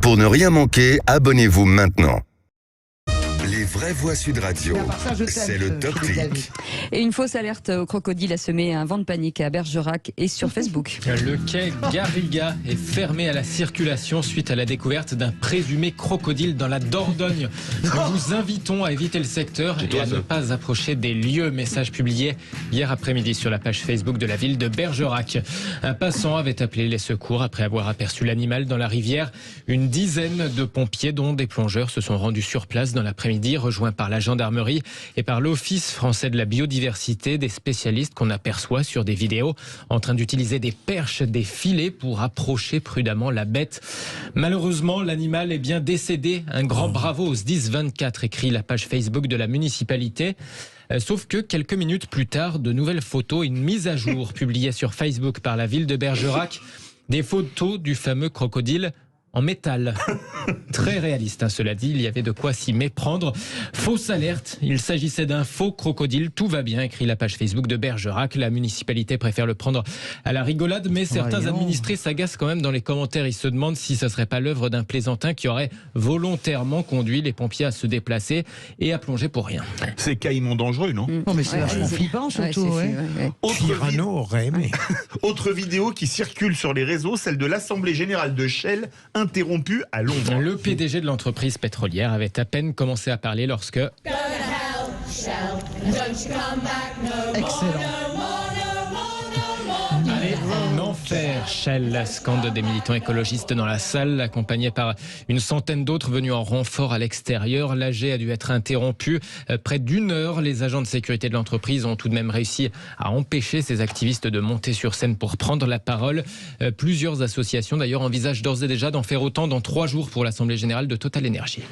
Pour ne rien manquer, abonnez-vous maintenant. Les vraies voix Sud Radio, c'est le Top Clic. Et une fausse alerte au crocodile a semé un vent de panique à Bergerac et sur Facebook. Le quai Garriga est fermé à la circulation suite à la découverte d'un présumé crocodile dans la Dordogne. Nous vous invitons à éviter le secteur et à ne pas approcher des lieux. Message publié hier après-midi sur la page Facebook de la ville de Bergerac. Un passant avait appelé les secours après avoir aperçu l'animal dans la rivière. Une dizaine de pompiers, dont des plongeurs, se sont rendus sur place dans l'après-midi, rejoints par la gendarmerie et par l'Office français de la biodiversité, des spécialistes qu'on aperçoit sur des vidéos en train d'utiliser des perches, des filets pour approcher prudemment la bête. Malheureusement, l'animal est bien décédé. Un grand bravo aux SDIS 24, écrit la page Facebook de la municipalité. Sauf que quelques minutes plus tard, de nouvelles photos et une mise à jour publiée sur Facebook par la ville de Bergerac. Des photos du fameux crocodile en métal. Très réaliste, cela dit, il y avait de quoi s'y méprendre. Fausse alerte, il s'agissait d'un faux crocodile. Tout va bien, écrit la page Facebook de Bergerac. La municipalité préfère le prendre à la rigolade, mais certains administrés s'agacent quand même dans les commentaires. Ils se demandent si ce serait pas l'œuvre d'un plaisantin qui aurait volontairement conduit les pompiers à se déplacer et à plonger pour rien. C'est caïman dangereux, non? Non, mais c'est vachement flippant, surtout. Autre aurait aimé. Autre vidéo qui circule sur les réseaux, celle de l'Assemblée Générale de Shell, interrompue à Londres. Le PDG de l'entreprise pétrolière avait à peine commencé à parler lorsque... Excellent. Allez, en enfer, Shell, scandent des militants écologistes dans la salle, accompagnés par une centaine d'autres venus en renfort à l'extérieur. L'AG a dû être interrompu près d'une heure. Les agents de sécurité de l'entreprise ont tout de même réussi à empêcher ces activistes de monter sur scène pour prendre la parole. Plusieurs associations d'ailleurs envisagent d'ores et déjà d'en faire autant dans 3 jours pour l'Assemblée Générale de Total Energy.